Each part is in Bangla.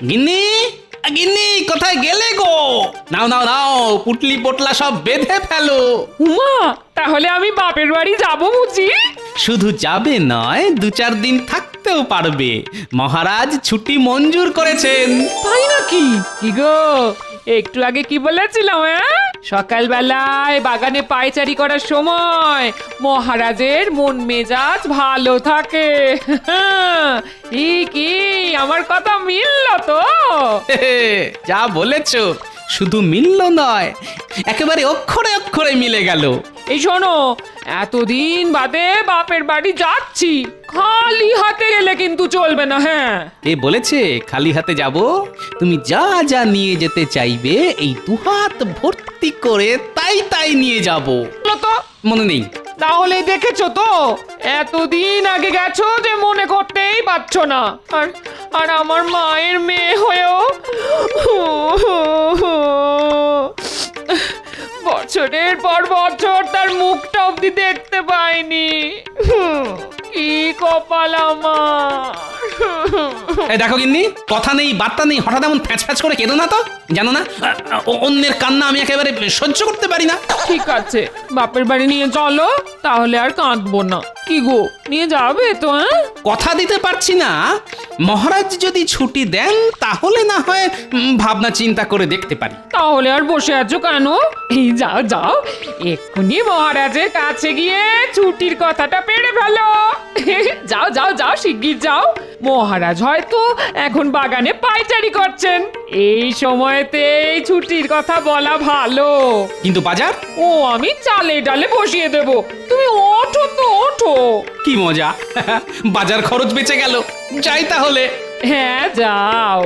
গিন্নি, গিন্নি কোথায় গেলে গো? নাও নাও নাও, পুটলি পোটলা সব বেঁধে ফেলো। উমা, তাহলে আমি বাপের বাড়ি যাব বুঝি? শুধু যাবে নয়, 2-4 দিন থাকতেও পারবে। মহারাজ ছুটি মঞ্জুর করেছেন। তাই নাকি? কি গো, একটু আগে কি বলেছিলাম? সকালবেলায় বাগানে পায়চারি করার সময় মহারাজের মন মেজাজ ভালো থাকে। কি আমার কথা মিলল তো? যা বলেছো, শুধু মিলল নয়, একেবারে অক্ষরে অক্ষরে মিলে গেল। এই শোনো, এতদিন বাদে বাপের বাড়ি যাচ্ছি, খালি হাতে গেলে কিন্তু চলবে না। হ্যাঁ, এ বলেছে খালি হাতে যাব? তুমি যা যা নিয়ে যেতে চাইবে এই 2 হাত ভর্তি করে তাই তাই নিয়ে যাব। বলো তো। মনে নেই? তাহলে দেখেছো তো, এতদিন আগে গেছো যে মনে করতেই পারছো না। আর আর আমার মায়ের মেয়ে হয়েও বছরের পর বছর তার মুখটা অব্দি দেখতে পাইনি। কি কপাল আমার। এই দেখো গিন্নি, কথা নেই বার্তা নেই, হঠাৎ এমন ফ্যাঁচ ফ্যাঁচ করে কেঁদো না তো। জানো না, অন্যের কান্না আমি একেবারে সহ্য করতে পারি না। ঠিক আছে, বাপের বাড়ি নিয়ে চলো, তাহলে আর কাঁদবো না। কি গো, নিয়ে যাবে তো? কথা দিতে পারছি না, মহারাজ যদি ছুটি দেন তাহলে না হয় ভাবনা চিন্তা করে দেখতে পারি। তাহলে আর বসে আছো কেন? এই যাও যাও, এক্ষুনি মহারাজের কাছে গিয়ে ছুটির কথাটা পেড়ে ফেলো। যাও যাও যাও, শিগগির যাও। মহারাজ হয়তো এখন বাগানে পায়চারি করছেন, এই সময়তে এই ছুটির কথা বলা ভালো। কিন্তু বাজার? ও আমি চালে ডালে বসিয়ে দেব, তুমি ওঠো তো ওঠো। কি মজা, বাজার খরচ বেঁচে গেল। যাই তাহলে। হ্যাঁ যাও।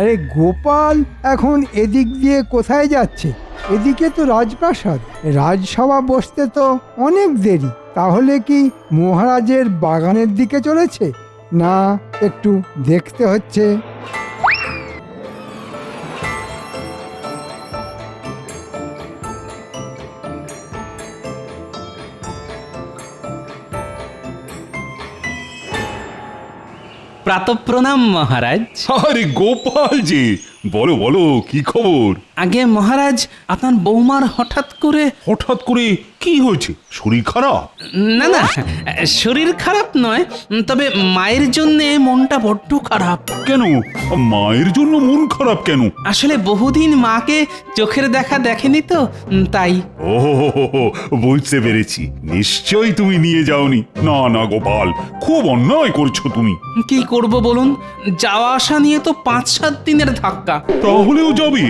আরে গোপাল এখন এদিক দিয়ে কোথায় যাচ্ছে? এদিকে তো রাজপ্রাসাদ, রাজসভা বসতে তো অনেক দেরি। তাহলে কি মহারাজের বাগানের দিকে চলেছে? না, একটু দেখতে হচ্ছে। প্রাতঃপ্রণাম মহারাজ। আরে গোপাল যে, বলো বলো কি খবর? আগে মহারাজ, আপনার বৌমার হঠাৎ করে কি হয়েছে? শরীর খারাপ? না না, শরীর খারাপ নয়, তবে মায়ের জন্য মনটা বড্ড খারাপ। কেন মায়ের জন্য মন খারাপ কেন? আসলে বহুদিন মাকে চোখের দেখা দেখেনি তো, তাই। ও বুঝতে পেরেছি, নিশ্চয়ই তুমি নিয়ে যাওনি। না না গোপাল, খুব অন্যায় করছো তুমি। কি করব বলুন, যাওয়া আসা নিয়ে তো 5-7 দিনের ধাক্কা। তাহলেও যাবে?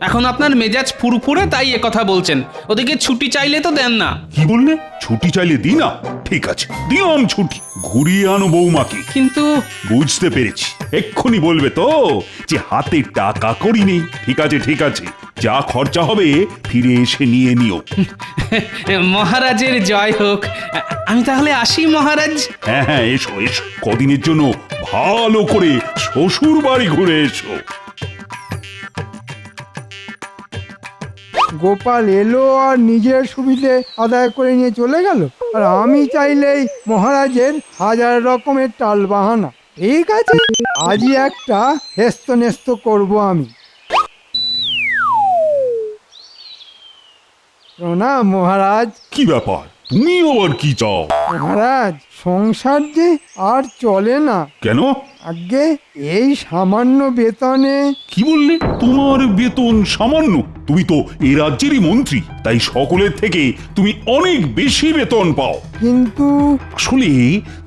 এখন আপনার মেজাজ ফুরফুরে তাই এ কথা বলছেন। ওদিকে ছুটি চাইলে তো দেন না। কি বললে? ছুটি চাইলে দি না? ঠিক আছে, দিলাম ছুটি, ঘুরিয়ে আনো বৌমাকে। কিন্তু বুঝতে পেরেছি, এক্ষুনি বলবে তো যে হাতে টাকা করি নেই। ঠিক আছে ঠিক আছে, যা খরচা হবে ফিরে এসে নিয়ে নিও। মহারাজের জয় হোক। আমি তাহলে আসি মহারাজ। হ্যাঁ হ্যাঁ, এসো এসো, কদিনের জন্য ভালো করে শ্বশুর বাড়ি ঘুরে এসো। গোপাল এলো আর নিজের সুবিধে আদায় করে নিয়ে চলে গেল, আর আমি চাইলেই মহারাজের 1000 রকমের টাল বাহানা। ঠিক আছে, আজই একটা হেস্ত নেস্ত করবো আমি। প্রণাম মহারাজ। কি ব্যাপার, তুমি আবার কি চাও? মহারাজ, সংসার যে আর চলে না। কেন? আগে এই সামান্য বেতনে। কি বললে? তোমার বেতন সামান্য? তুমি তো এই রাজ্যেরই মন্ত্রী, তাই সকলের থেকে তুমি অনেক বেশি বেতন পাও। কিন্তু আসলে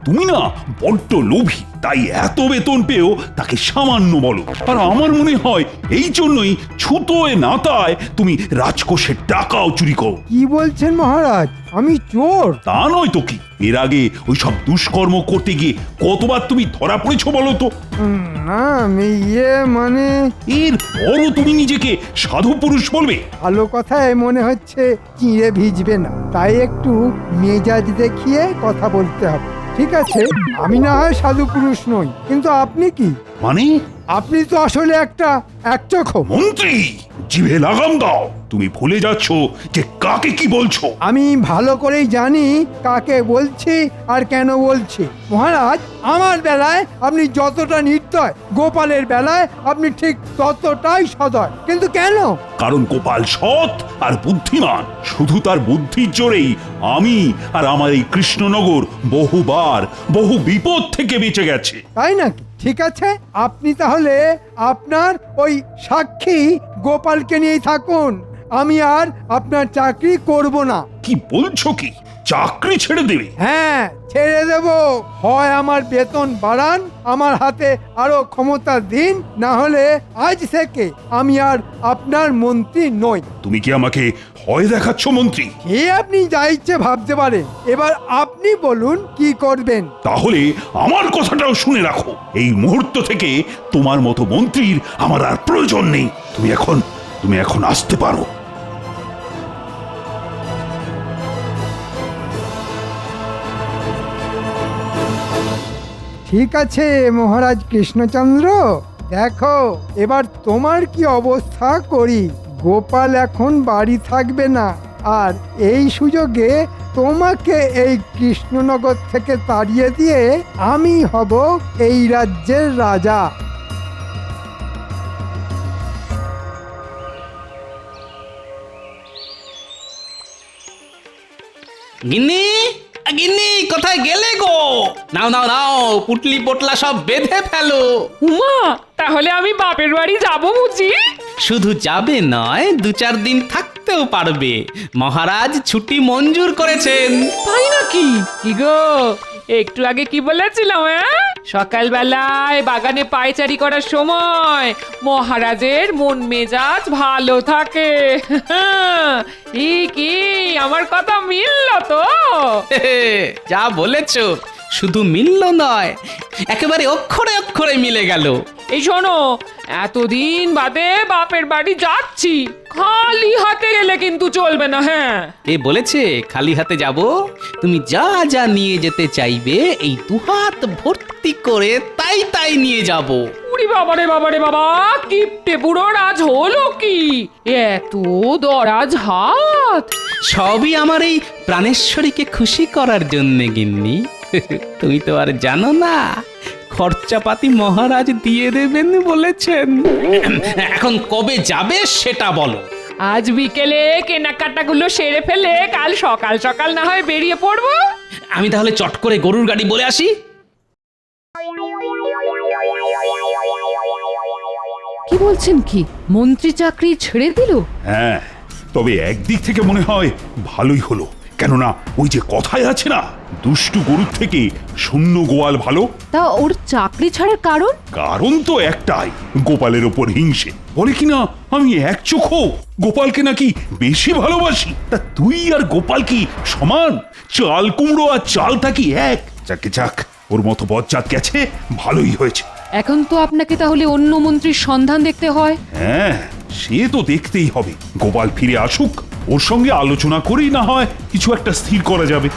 তুমি না বড্ড লোভী, তাই এত বেতন পেও তাকে সামান্য বলো। আর আমার মনে হয় এই জন্যই ছুতোয় নাতায় তুমি রাজকোষের টাকাও চুরি করো। কি বলছেন মহারাজ, আমি চোর? তা নয় তো কি, এর আগে ওই সব দুষ্কর্ম করতে গিয়ে কতবার তুমি ধরা পড়েছো বলো তো? না, আমি মানে। এর পরও তুমি নিজেকে সাধু পুরুষ বলবে? ভালো কথায় মনে হচ্ছে চিঁড়ে ভিজবে না, তাই একটু মেজাজ দেখিয়ে কথা বলতে হবে। ঠিক আছে, আমি না হয় সাধু পুরুষ নই, কিন্তু আপনি কি? মানে? আপনি তো আসলে একটা একচক্ষু মন্ত্রী। জিভে লাগাম দাও। তুমি ভুলে যাচ্ছ যে কাকে কি বলছো। আমি ভালো করেই জানি কাকে বলছি আর কেন বলছি। মহারাজ, আমার বেলায় আপনি যতটা নির্দয়, গোপালের বেলায় আপনি ঠিক ততটাই সদয়। কিন্তু কেন? কারণ গোপাল সৎ আর বুদ্ধিমান। শুধু তার বুদ্ধির জোরেই আমি আর আমার এই কৃষ্ণনগর বহু বিপদ থেকে বেঁচে গেছে। তাই নাকি? ঠিক আছে, আপনি তাহলে আপনার ওই সাক্ষী গোপালকে নিয়েই থাকুন। আমি আর আপনার চাকরি করব না। কি বলছো কি? চাকরি ছেড়ে দেবে? হ্যাঁ, ছেড়ে দেব। হয় আমার বেতন বাড়ান, আমার হাতে আরো ক্ষমতা দিন, না হলে আজ থেকে আমি আর আপনার মন্ত্রী নই। তুমি কি আমাকে ভয় দেখাচ্ছ মন্ত্রী? কে আপনি যা ইচ্ছে ভাবতে পারেন। এবার আপনি বলুন কি করবেন। তাহলে আমার কথাটাও শুনে রাখো। এই মুহূর্ত থেকে তোমার মতো মন্ত্রীর আমার আর প্রয়োজন নেই। তুমি এখন আসতে পারো। ঠিক আছে মহারাজ কৃষ্ণচন্দ্র, দেখো এবার তোমার কি অবস্থা করি। গোপাল এখন বাড়ি থাকবে না, আর এই সুযোগে তোমাকে এই কৃষ্ণনগর থেকে তাড়িয়ে দিয়ে আমি হব এই রাজ্যের রাজা। গিন্নি, গিন্নি, কোথায় গেলে গো? নাও নাও নাও, পুটলি পটলা সব বেঁধে ফেলো। উমা, তাহলে আমি বাপের বাড়ি যাব বুঝি? শুধু যাবে নয়, 2-4 দিন থাকতেও পারবে। মহারাজ ছুটি মঞ্জুর করেছেন। তাই নাকি? কি গো, একটু আগে কি বলেছিলাম? সকালবেলায় বাগানে পায়চারি করার সময় মহারাজের মন মেজাজ ভালো থাকে। কি আমার কথা মিলল তো? যা বলেছ, শুধু মিলল নয়, একেবারে অক্ষরে অক্ষরে মিলে গেল। এই শোনো, এতদিন বাদে বাপের বাড়ি যাচ্ছি, খালি হাতে গেলে কিন্তু চলবে না। হ্যাঁ, এ বলেছে খালি হাতে যাব? তুমি যা যা নিয়ে যেতে চাইবে এই 2 হাত ভর্তি করে তাই নিয়ে যাব। উড়ি বাবারে বাবারে বাবা, কিপটে বুড়ো রাজ হলো কি? এত দরাজ হাত! সবই আমার এই প্রাণেশ্বরীকে খুশি করার জন্যে গিন্নি। তুমি তো আর জানো না, খরচাপাতি মহারাজ দিয়ে দেবেন বলেছেন। এখন কবে যাবে সেটা বলো। আজ বিকেলে কেনাকাটাগুলো সেরে ফেলে কাল সকাল সকাল না হয় বেরিয়ে পড়বো। আমি তাহলে চট করে গরুর গাড়ি বলে আসি। কি বলছেন কি? মন্ত্রী চাকরি ছেড়ে দিল? হ্যাঁ, তবে একদিক থেকে মনে হয় ভালোই হলো। কেননা ওই যে কথায় আছে না, দুষ্টু গরুর থেকে শূন্য গোয়াল ভালো। তা ওর চাকরি ছাড়ার কারণ? কারণ তো একটাই, গোপালের ওপর হিংসে। বলে কিনা আমি এক চোখো গোপালকে নাকি বেশি ভালোবাসি। তা তুই আর গোপাল কি সমান? চাল কুমড়ো আর চালটা কি এক? যাকে যাক, ওর মতো বজ্জাত গেছে, ভালোই হয়েছে। এখন তো আপনাকে তাহলে অন্য মন্ত্রীর সন্ধান দেখতে হয়। হ্যাঁ, সে তো দেখতেই হবে। গোপাল ফিরে আসুক, ওর সঙ্গে আলোচনা করেই না হয় কিছু একটা স্থির করা যাবে।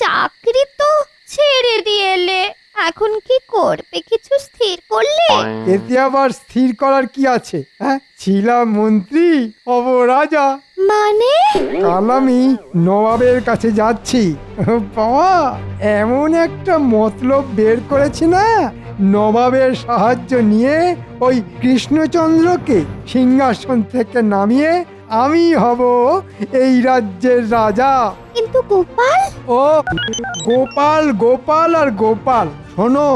চাকরি তো ছেড়ে দিয়ে এলে, এখন কি করবে কিছু স্থির করলে? এতে আবার স্থির করার কি আছে? হ্যাঁ, ছিলাম মন্ত্রী, হব রাজা। মানে? কাল আমি নবাবের কাছে যাচ্ছি। বাবা, এমন একটা মতলব বের করেছি না, নবাবের সাহায্য নিয়ে ওই কৃষ্ণচন্দ্রকে সিংহাসন থেকে নামিয়ে আমি হব এই রাজ্যের রাজা। কিন্তু গোপাল? ও গোপাল, গোপাল আর গোপাল। শোনো,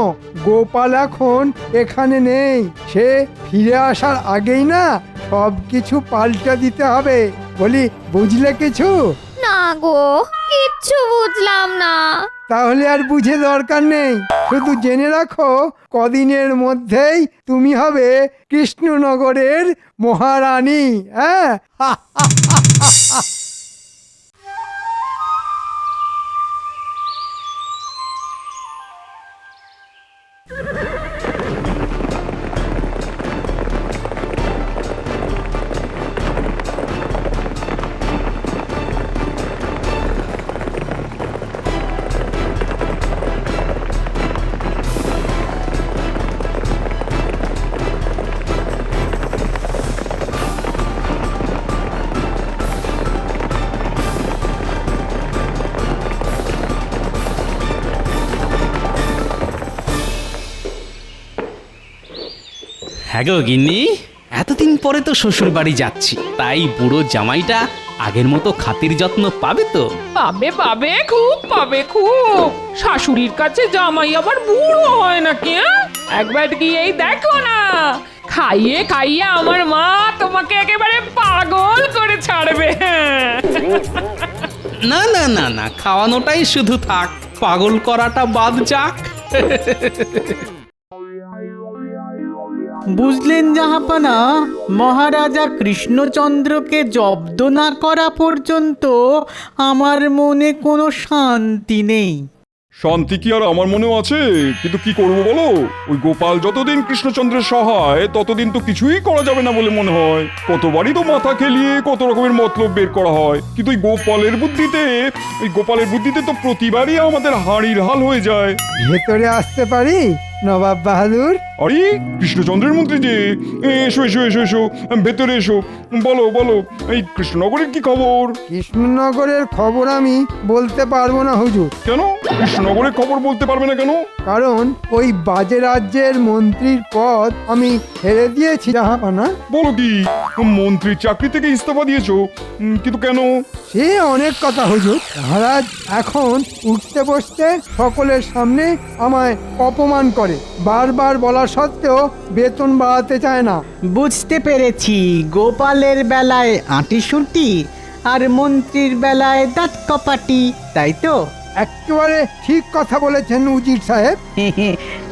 গোপাল এখন এখানে নেই। সে ফিরে আসার আগেই না সব কিছু পাল্টে দিতে হবে। বলি, বুঝলে কিছু? না গো, কিচ্ছু বুঝলাম না। তাহলে আর বুঝে দরকার নেই, শুধু জেনে রাখো কদিনের মধ্যেই তুমি হবে কৃষ্ণনগরের মহারানী। হ্যাঁ, হ্যাঁ গো গিন্নি, এতদিন পরে তো শ্বশুর বাড়ি যাচ্ছি, তাই বুড়ো জামাইটা আগের মতো খাতির যত্ন পাবে তো? পাবে পাবে, খুব পাবে, খুব। শাশুড়ির কাছে জামাই আবার বুড়ো হয় নাকি? একবার গিয়েই দেখো না, খাইয়ে খাইয়ে আমার মা তোমাকে একেবারে পাগল করে ছাড়বে। না না না না, খাওয়ানোটাই শুধু থাক, পাগল করাটা বাদ যাক। বুঝলেন জাহাপানা, মহারাজা কৃষ্ণচন্দ্রকে জব্দ না করা পর্যন্ত আমার মনে কোনো শান্তি নেই। শান্তি কি আর আমার মনেও আছে, কিন্তু কি করবো বলো, ওই গোপাল যতদিন কৃষ্ণচন্দ্রের সহায় ততদিন তো কিছুই করা যাবে না বলে মনে হয়। কতবারই তো মাথা খেলিয়ে কত রকমের মতলব বের করা হয়, কিন্তু ওই গোপালের বুদ্ধিতে তো প্রতিবারই আমাদের হাঁড়ির হাল হয়ে যায়। ভেতরে আসতে পারি নবাব বাহাদুর? আরে কৃষ্ণচন্দ্রের মন্ত্রী যে, এসো এসো এসো এসো, ভেতরে এসো। বলো বলো, এই কৃষ্ণনগরের কি খবর? কৃষ্ণনগরের খবর আমি বলতে পারবো না হুজুর। কেন কৃষ্ণনগরের খবর বলতে পারবে না কেন? কারণ ওই বাজে রাজ্যের মন্ত্রীর পদ আমি ছেড়ে দিয়েছি জাহাপানা। বলো কি, মন্ত্রীর চাকরি থেকে ইস্তফা দিয়েছো? কিন্তু কেন? সে অনেক কথা হুজুর। মহারাজ এখন উঠতে বসতে সকলের সামনে আমায় অপমান করে, বারবার বলা সত্ত্বেও বেতন বাড়াতে চায় না। বুঝতে পেরেছি, গোপালের বেলায় আঁটিসুটি আর মন্ত্রীর বেলায় দাঁত কপাটি, তাই তো? একেবারে ঠিক কথা বলেছেন উজির সাহেব।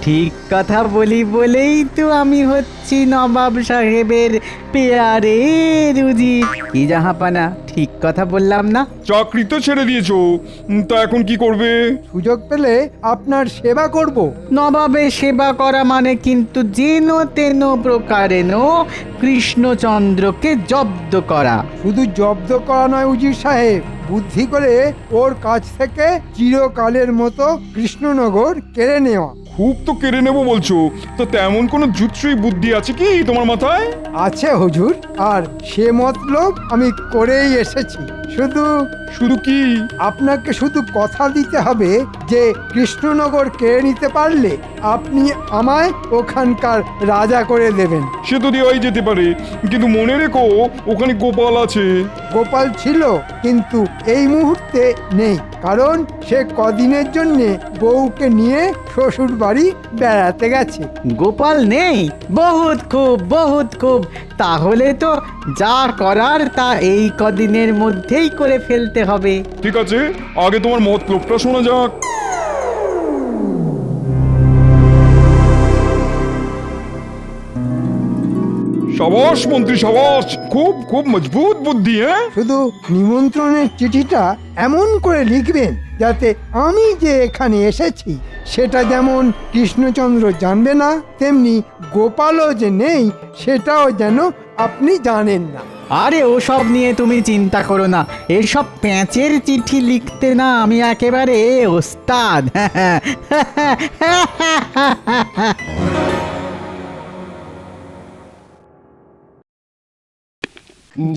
ঠিক কথা বলি বলেই তো আমি হচ্ছি নবাব সাহেবের পেয়ারে রুজি। কি জাহাপানা, ঠিক কথা বললাম না? চাকরি তো ছেড়ে দিয়েছো, তা এখন কি করবে? সুযোগ পেলে আপনার সেবা করব। নবাবের সেবা করা মানে কিন্তু যেন তেন প্রকারেণ কৃষ্ণচন্দ্রকে জব্দ করা। শুধু জব্দ করা নয় উজির সাহেব, বুদ্ধি করে ওর কাছ থেকে চিরকালের মতো কৃষ্ণনগর কেড়ে নেওয়া। খুব তো কেড়ে নেবো বলছো, তো তেমন কোনো জুৎসই বুদ্ধি আছে কি তোমার মাথায়? আছে হুজুর, আর সে মতলব আমি করেই এসেছি। শুধু কি? আপনাকে শুধু কথা দিতে হবে যে কৃষ্ণনগর কেড়ে নিতে পারলে আপনি আমায় ওখানকার রাজা করে দেবেন। সে তো দেওয়াই যেতে পারে, কিন্তু মনে রেখো ওখানে গোপাল আছে। গোপাল ছিল, কিন্তু এই মুহূর্তে নেই, কারণ সে কদিনের জন্য বউকে নিয়ে শ্বশুর বাড়ি বেড়াতে গেছে। গোপাল নেই? বহুত খুব, বহুত খুব। তাহলে তো যা করার তা এই কদিনের মধ্যেই করে ফেলতে হবে। ঠিক আছে, আগে তোমার মতলবটা শোনা যাক। সাবাস মন্ত্রী সাবাস, খুব খুব মজবুত বুদ্ধি। শুধু নিমন্ত্রণের চিঠিটা এমন করে লিখবেন যাতে আমি যে এখানে এসেছি সেটা যেমন কৃষ্ণচন্দ্র জানবে না, তেমনি গোপালও যে নেই সেটাও যেন আপনি জানেন না। আরে ওসব নিয়ে তুমি চিন্তা করো না, এসব প্যাঁচের চিঠি লিখতে না আমি একেবারে ওস্তাদ।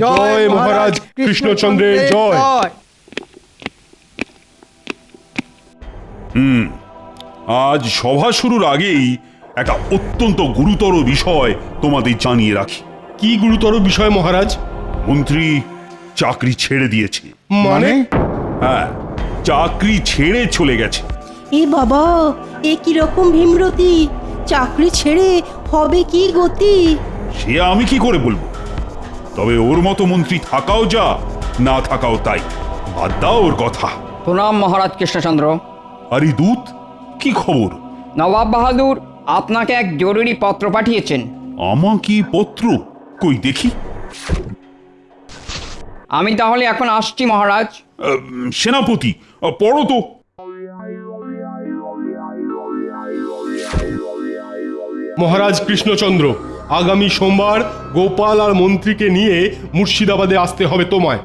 জয় মহারাজ কৃষ্ণচন্দ্রের জয়। আজ সভা শুরুর আগেই একটা অত্যন্ত গুরুতর বিষয় তোমাদের জানিয়ে রাখি। কি গুরুতর বিষয় মহারাজ? মন্ত্রী চাকরি ছেড়ে দিয়েছে। মানে? হ্যাঁ, চাকরি ছেড়ে চলে গেছে। এ বাবা, এ কিরকম ভীমরতি! চাকরি ছেড়ে হবে কি গতি? সে আমি কি করে বলবো, তবে ওর মতো মন্ত্রী থাকাও যা, না থাকাও তাই। বাদ দাও ওর কথা। প্রণাম মহারাজ কৃষ্ণচন্দ্র। আরে দূত, কি খবর? নবাব বাহাদুর আপনাকে এক জরুরি পত্র পাঠিয়েছেন। আমাকে পত্র? কই দেখি। আমি তাহলে এখন আসছি মহারাজ। সেনাপতি, পড়ো তো। মহারাজ কৃষ্ণচন্দ্র, আগামী সোমবার গোপাল আর মন্ত্রীকে নিয়ে মুর্শিদাবাদে আসতে হবে তোমায়।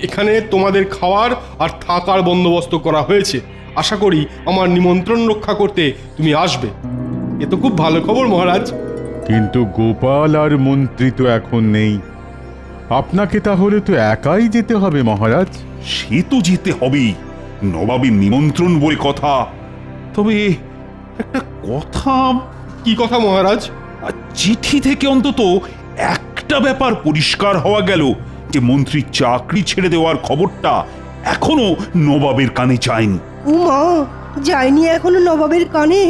এখানে তোমাদের খাওয়ার আর থাকার বন্দোবস্ত করা হয়েছে। আশা করি আমার নিমন্ত্রণ রক্ষা করতে তুমি আসবে। এ তো খুব ভালো খবর মহারাজ। কিন্তু গোপাল আর মন্ত্রী তো এখন নেই, আপনাকে তাহলে তো একাই যেতে হবে মহারাজ। সে তো যেতে হবেই, নবাবের নিমন্ত্রণ বলে কথা। তবে একটা কথা। কি কথা মহারাজ? চিঠি থেকে অন্তত একটা ব্যাপার পরিষ্কার হওয়া গেল যে মন্ত্রী চাকরি ছেড়ে দেওয়ার খবরটা এখনো নবাবের কানে যায়নি। উমা, যায়নি এখনো নবাবের কানে।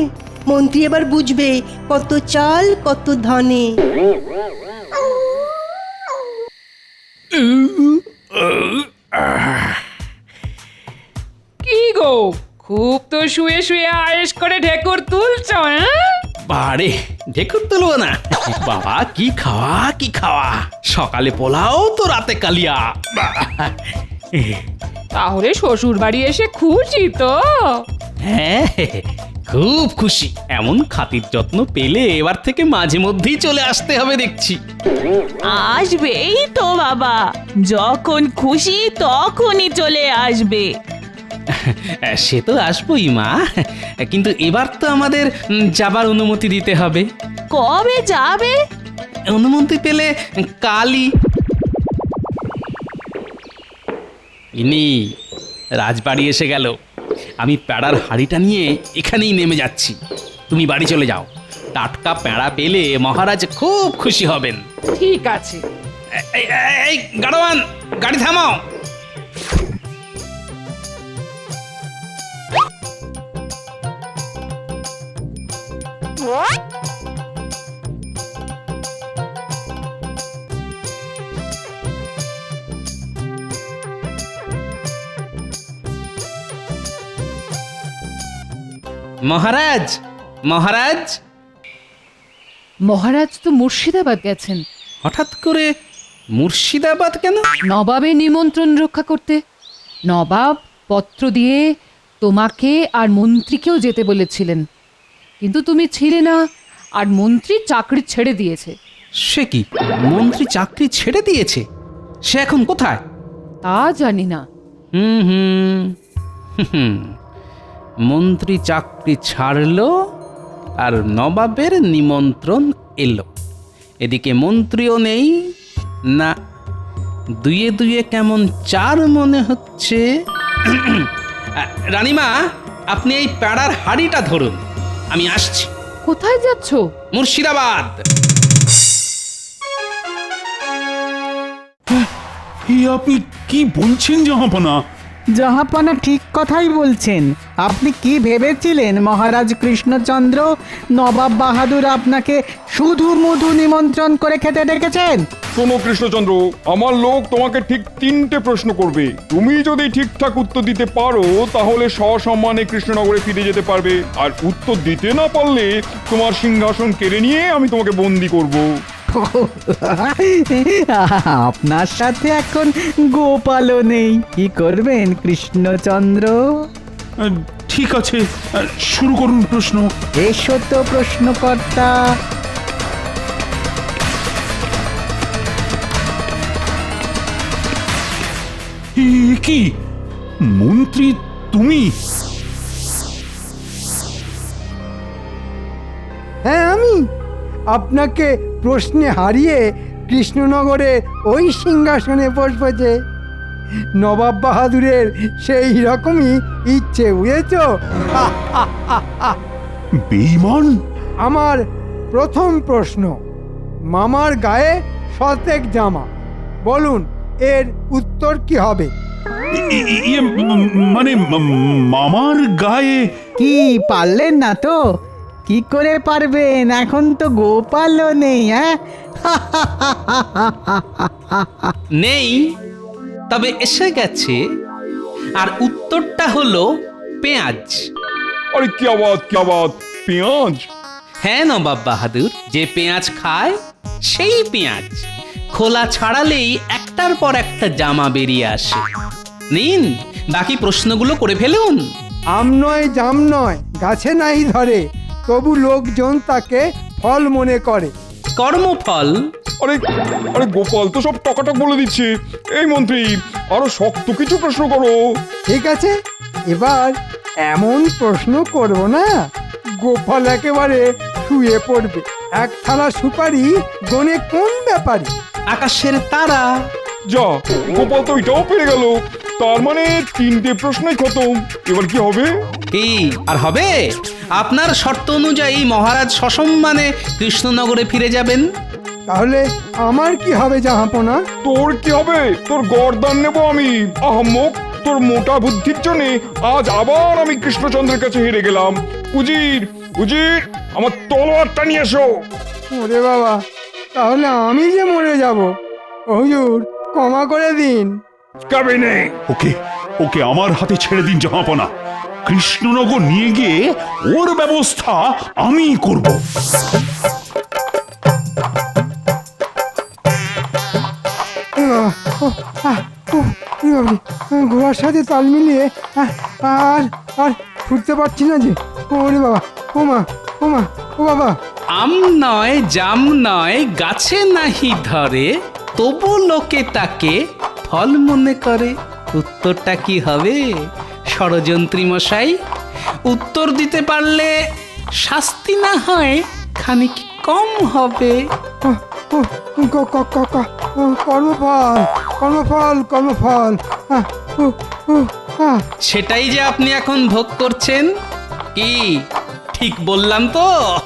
মন্ত্রী এবার বুঝবে কত চাল কত ধানে। কি গো, খুব তো শুয়ে শুয়ে আয়েশ করে ঢেকুর তুলছ, হ্যাঁ? বারে ঢেকুর তুলবো না বাবা, কি খাওয়া কি খাওয়া, সকালে পোলাও তো রাতে কালিয়া। তাহলে শ্বশুর বাড়ি এসে খুশি তো? হ্যাঁ, খুব খুশি। এমন খাতির যত্ন পেলে এবার থেকে মাঝে মধ্যেই চলে আসতে হবে দেখছি। আসবেই তো বাবা, যখন খুশি তখনই চলে আসবে। সে তো আসবোই মা, কিন্তু এবার তো আমাদের যাবার অনুমতি দিতে হবে। কবে যাবে? অনুমতি পেলে কালই। ইনি রাজবাড়ি এসে গেল। আমি প্যাড়ার হাড়িটা নিয়ে এখানেই নেমে যাচ্ছি। তুমি বাড়ি চলে যাও। টাটকা প্যাড়া পেলে মহারাজ খুব খুশি হবেন। ঠিক আছে। এই গাড়োয়ান, গাড়ি থামাও। মহারাজ, মহারাজ। মহারাজ তো মুর্শিদাবাদ গেছেন। হঠাৎ করে মুর্শিদাবাদ কেন? নবাবের নিমন্ত্রণ রক্ষা করতে। নবাব পত্র দিয়ে তোমাকে আর মন্ত্রীকেও যেতে বলেছিলেন, কিন্তু তুমি ছিলে না, আর মন্ত্রী চাকরি ছেড়ে দিয়েছে। সে কি, মন্ত্রী চাকরি ছেড়ে দিয়েছে? সে এখন কোথায়? তা জানি না। হুম হুম হুম, মন্ত্রী চাকরি ছাড়লো আর নবাবের নিমন্ত্রণ এলো। এদিকে মন্ত্রীও নেই না, দুয়ে দুয়ে কেমন চার মনে হচ্ছে। রানীমা, আপনি এই প্যাড়ার হাড়িটা ধরুন, আমি আসছি। কোথায় যাচ্ছ? মুর্শিদাবাদ। আপনি কি বলছেন জাহাপনা? জাহাপনা ঠিক কথাই বলছেন। আপনি কি ভেবেছিলেন মহারাজ কৃষ্ণচন্দ্র নবাব বাহাদুর আপনাকে শুধু মধু নিমন্ত্রণ করে খেতে ডেকেছেন? শোনো কৃষ্ণচন্দ্র, আমার লোক তোমাকে ঠিক 3টে প্রশ্ন করবে। তুমি যদি ঠিকঠাক উত্তর দিতে পারো তাহলে সসম্মানে কৃষ্ণনগরে ফিরে যেতে পারবে, আর উত্তর দিতে না পারলে তোমার সিংহাসন কেড়ে নিয়ে আমি তোমাকে বন্দি করব। আপনার সাথে এখন গোপালও নেই, কি করবেন কৃষ্ণচন্দ্র? ঠিক আছে, শুরু করুন প্রশ্ন। এসো তো প্রশ্নকর্তা। কি মন্ত্রী তুমি? হ্যাঁ, আমি আপনাকে প্রশ্নে হারিয়ে কৃষ্ণনগরে ওই সিংহাসনে বসবো। নবাব বাহাদুরের সেই রকমই ইচ্ছে, বুঝেছ? বেঈমান। আমার প্রথম প্রশ্ন, মামার গায়ে শতেক জামা, বলুন এর উত্তর কি হবে? মানে মামার গায়ে? কি পারলেন না তো? কি করে পারবেন, এখন তো গোপালও নেই। হ্যাঁ, নেই, তবে এসে গেছে। আর উত্তরটা হলো পেঁয়াজ। আরে কি আবাদ, পেঁয়াজ? হ্যাঁ নবাব বাহাদুর, যে পেঁয়াজ খায় সেই পেঁয়াজ। খোলা ছাড়ালেই একটার পর একটা জামা বেরিয়ে আসে। নিন, বাকি প্রশ্নগুলো করে ফেলুন। আম নয়, জাম নয়, গাছে নাই ধরে, তবু লোকজন তাকে ফল মনে করে। কর্মফল। আরে আরে গোপাল তো সব টকাটক বলে দিচ্ছে। এই মন্ত্রী, আরো শক্ত কিছু প্রশ্ন করো। ঠিক আছে, এবার এমন প্রশ্ন করব না গোপাল একেবারে শুয়ে পড়বে। এক থালা সুপারি গনে কোন ব্যাপারী? আকাশের তারা। যা, গোপাল তো এটাও পেরে গেল। তার মানে 3টে প্রশ্নই খতম। এবার কি হবে? কি আর হবে? আপনার শর্ত অনুযায়ী মহারাজ সসম্মানে কৃষ্ণনগরে ফিরে যাবেন। তাহলে আমার কি হবে জাহাপনা? তোর কি হবে? তোর গর্দান নেব আমি, আহম্মক। তোর মোটা বুদ্ধির জন্য আজ আবার আমি কৃষ্ণচন্দ্রের কাছে হেরে গেলাম। উজির, উজির, আমার তলোয়ারটা নিয়ে এসো। ওরে বাবা, তাহলে আমি যে মরে যাব। হুজুর, ক্ষমা করে দিন। কবে নেই। ওকে ওকে আমার হাতে ছেড়ে দিন জাহাপনা। কৃষ্ণনগর নিয়ে গিয়ে ওর ব্যবস্থা আমি করব। এ বাবা, ও, আহ, উহ, এ বাবারে, ঘোড়ার সাথে তাল মিলিয়ে আর আর ছুটতে পারছি না যে। ওরে বাবা, ও মা, ও মা, ও বাবা। আম নয় জাম নয় গাছে নাহি ধরে, তবু লোকে তাকে ফল মনে করে। উত্তরটা কি হবে ষড়যন্ত্রী মশাই? উত্তর দিতে পারলে শাস্তি না হয় খানিক কম হবে। ও, ও, কর্মফল, কর্মফল, কর্মফল। আহ, উ, উ, আহ। সেটাই যে আপনি এখন ভোগ করছেন। কি ঠিক বললাম তো?